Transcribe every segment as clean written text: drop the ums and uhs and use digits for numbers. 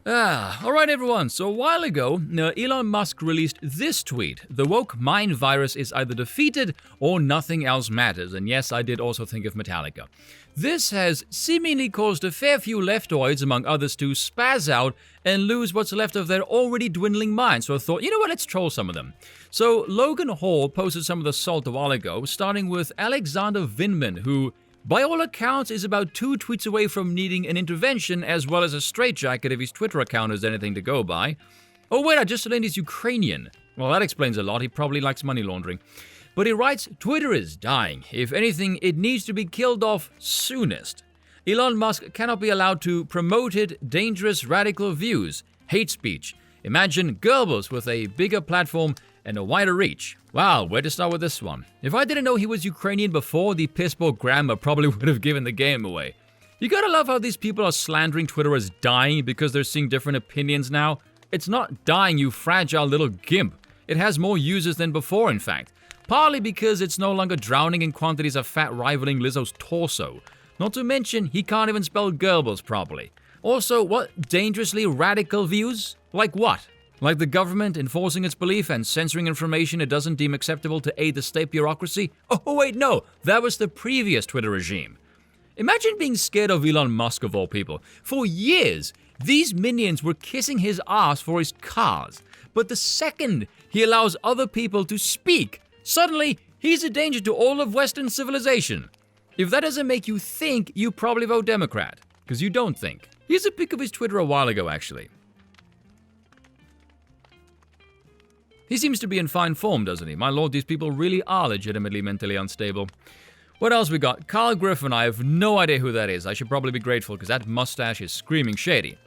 Alright everyone, so a while ago, Elon Musk released this tweet. The woke mind virus is either defeated or nothing else matters. And yes, I did also think of Metallica. This has seemingly caused a fair few leftoids, among others, to spaz out and lose what's left of their already dwindling minds. So I thought, you know what, let's troll some of them. So Logan Hall posted some of the salt a while ago, starting with Alexander Vinman, who by all accounts is about 2 tweets away from needing an intervention as well as a straitjacket if his Twitter account is anything to go by. Oh wait, I just learned he's Ukrainian. Well, that explains a lot. He probably likes money laundering. But he writes, Twitter is dying. If anything, it needs to be killed off soonest. Elon Musk cannot be allowed to promoted, dangerous, radical views, hate speech. Imagine Goebbels with a bigger platform and a wider reach. Wow, where to start with this one? If I didn't know he was Ukrainian before, the piss-poor grammar probably would have given the game away. You gotta love how these people are slandering Twitter as dying because they're seeing different opinions now. It's not dying, you fragile little gimp. It has more users than before, in fact. Partly because it's no longer drowning in quantities of fat rivaling Lizzo's torso. Not to mention, he can't even spell Goebbels properly. Also, what dangerously radical views? Like what? Like the government enforcing its belief and censoring information it doesn't deem acceptable to aid the state bureaucracy? Oh wait, no, that was the previous Twitter regime. Imagine being scared of Elon Musk of all people. For years, these minions were kissing his ass for his cars. But the second he allows other people to speak, suddenly he's a danger to all of Western civilization. If that doesn't make you think, you probably vote Democrat. Because you don't think. Here's a pic of his Twitter a while ago, actually. He seems to be in fine form, doesn't he? My lord, these people really are legitimately mentally unstable. What else we got? Carl Griffin, I have no idea who that is. I should probably be grateful because that mustache is screaming shady.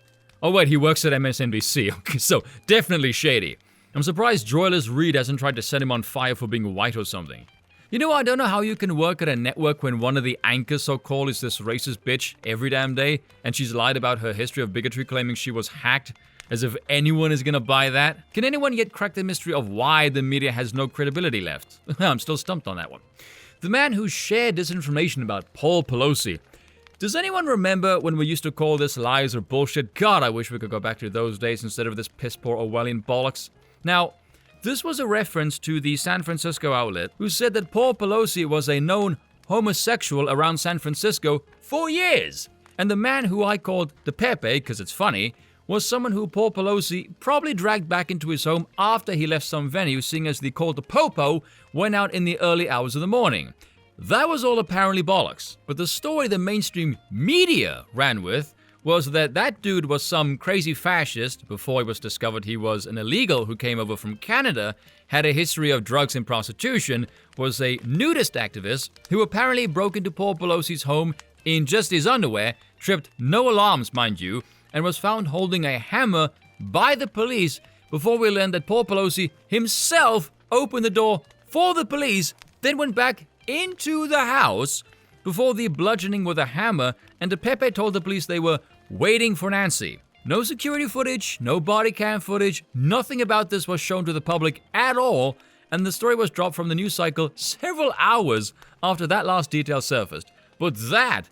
Oh wait, he works at MSNBC. Okay, so definitely shady. I'm surprised Joyless Reed hasn't tried to set him on fire for being white or something. You know, I don't know how you can work at a network when one of the anchors, so-called, is this racist bitch every damn day, and she's lied about her history of bigotry, claiming she was hacked. As if anyone is gonna buy that. Can anyone yet crack the mystery of why the media has no credibility left? I'm still stumped on that one. The man who shared disinformation about Paul Pelosi. Does anyone remember when we used to call this lies or bullshit? God, I wish we could go back to those days instead of this piss-poor Orwellian bollocks. Now, this was a reference to the San Francisco outlet who said that Paul Pelosi was a known homosexual around San Francisco for years. And the man who I called the Pepe, because it's funny, was someone who Paul Pelosi probably dragged back into his home after he left some venue, seeing as the call to Popo went out in the early hours of the morning. That was all apparently bollocks, but the story the mainstream media ran with was that that dude was some crazy fascist before it was discovered he was an illegal who came over from Canada, had a history of drugs and prostitution, was a nudist activist who apparently broke into Paul Pelosi's home in just his underwear, tripped no alarms, mind you, and was found holding a hammer by the police before we learned that Paul Pelosi himself opened the door for the police, then went back into the house before the bludgeoning with a hammer, and Pepe told the police they were waiting for Nancy. No security footage, no body cam footage, nothing about this was shown to the public at all, and the story was dropped from the news cycle several hours after that last detail surfaced. But that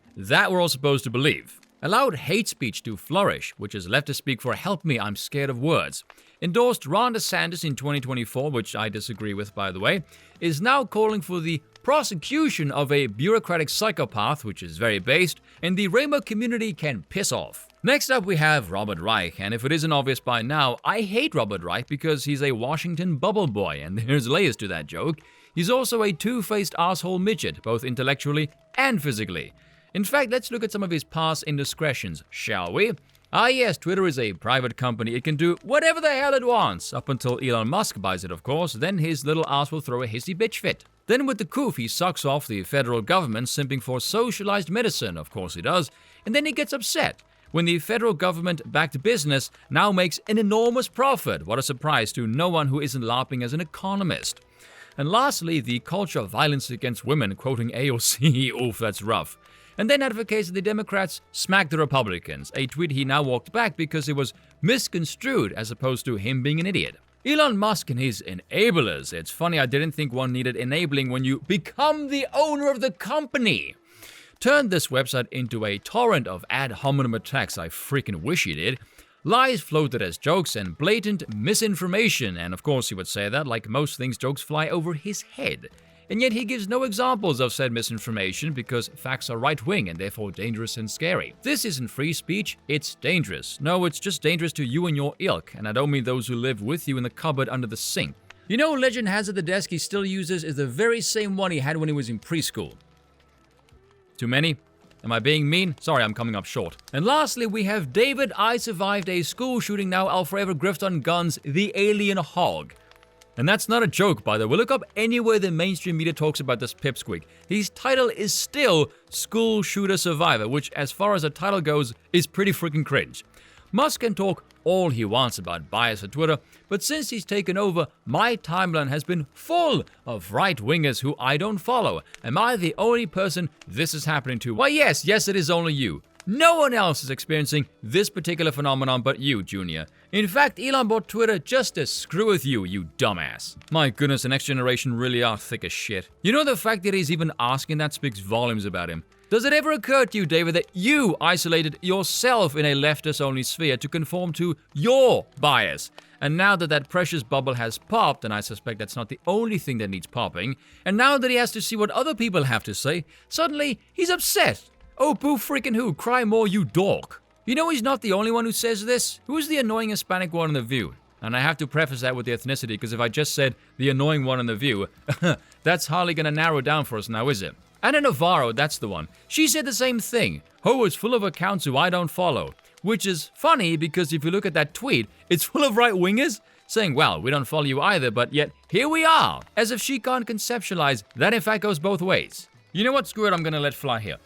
we're all supposed to believe. Allowed hate speech to flourish, which is left to speak for help me, I'm scared of words. Endorsed Ron DeSantis in 2024, which I disagree with, by the way, is now calling for the prosecution of a bureaucratic psychopath, which is very based, and the rainbow community can piss off. Next up we have Robert Reich, and if it isn't obvious by now, I hate Robert Reich because he's a Washington bubble boy, and there's layers to that joke. He's also a two-faced asshole midget, both intellectually and physically. In fact, let's look at some of his past indiscretions, shall we? Ah yes, Twitter is a private company. It can do whatever the hell it wants, up until Elon Musk buys it, of course. Then his little ass will throw a hissy bitch fit. Then with the coof, he sucks off the federal government, simping for socialized medicine, of course he does. And then he gets upset when the federal government-backed business now makes an enormous profit. What a surprise to no one who isn't LARPing as an economist. And lastly, the culture of violence against women, quoting AOC, oof, that's rough. And then advocates that the Democrats smack the Republicans, a tweet he now walked back because it was misconstrued as opposed to him being an idiot. Elon Musk and his enablers. It's funny, I didn't think one needed enabling when you become the owner of the company. Turned this website into a torrent of ad hominem attacks. I freaking wish he did. lies floated as jokes, and blatant misinformation. And of course he would say that, like most things, jokes fly over his head. And yet he gives no examples of said misinformation because facts are right-wing and therefore dangerous and scary. This isn't free speech, it's dangerous. No, it's just dangerous to you and your ilk, and I don't mean those who live with you in the cupboard under the sink. You know, legend has it the desk he still uses is the very same one he had when he was in preschool. Too many? Am I being mean? Sorry, I'm coming up short. And lastly, we have David, I survived a school shooting, now I'll forever grift on guns, the alien hog. And that's not a joke, by the way. Look up anywhere the mainstream media talks about this pipsqueak. His title is still School Shooter Survivor, which, as far as the title goes, is pretty freaking cringe. Musk can talk all he wants about bias on Twitter, but since he's taken over, my timeline has been full of right-wingers who I don't follow. Am I the only person this is happening to? Why, yes, it is only you. No one else is experiencing this particular phenomenon but you, Junior. In fact, Elon bought Twitter just to screw with you, you dumbass. My goodness, the next generation really are thick as shit. You know, the fact that he's even asking that speaks volumes about him. Does it ever occur to you, David, that you isolated yourself in a leftist-only sphere to conform to your bias? And now that that precious bubble has popped, and I suspect that's not the only thing that needs popping, and now that he has to see what other people have to say, suddenly he's upset. Oh, boo freaking who? Cry more, you dork. You know he's not the only one who says this. Who's the annoying Hispanic one in The View? And I have to preface that with the ethnicity, because if I just said the annoying one in The View, that's hardly going to narrow down for us now, is it? Anna Navarro, that's the one. She said the same thing. Ho is full of accounts who I don't follow. Which is funny, because if you look at that tweet, it's full of right-wingers saying, well, we don't follow you either, but yet here we are. As if she can't conceptualize that in fact goes both ways. You know what? Screw it, I'm going to let fly here.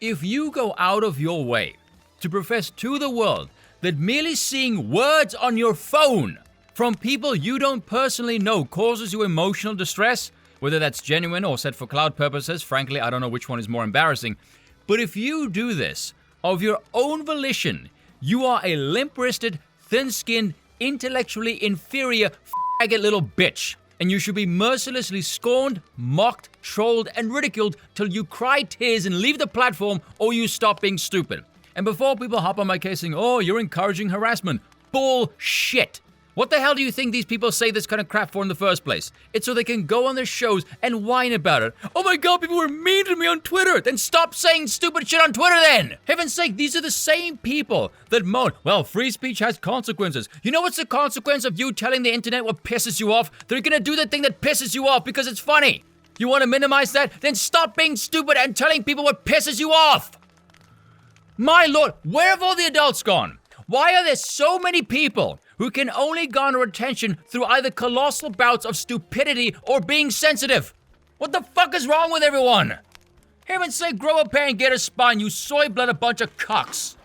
If you go out of your way to profess to the world that merely seeing words on your phone from people you don't personally know causes you emotional distress, whether that's genuine or set for cloud purposes, frankly, I don't know which one is more embarrassing. But if you do this of your own volition, you are a limp-wristed, thin-skinned, intellectually inferior faggot little bitch. And you should be mercilessly scorned, mocked, trolled, and ridiculed till you cry tears and leave the platform or you stop being stupid. And before people hop on my case saying, oh, you're encouraging harassment. Bullshit. What the hell do you think these people say this kind of crap for in the first place? It's so they can go on their shows and whine about it. Oh my god, people were mean to me on Twitter. Then stop saying stupid shit on Twitter then. Heaven's sake, these are the same people that moan, well, free speech has consequences. You know what's the consequence of you telling the internet what pisses you off? They're gonna do the thing that pisses you off because it's funny. You want to minimize that? Then stop being stupid and telling people what pisses you off. My lord, where have all the adults gone? Why are there so many people who can only garner attention through either colossal bouts of stupidity or being sensitive? What the fuck is wrong with everyone? Heaven's sake, grow a pair and get a spine, you soy-blooded bunch of cucks.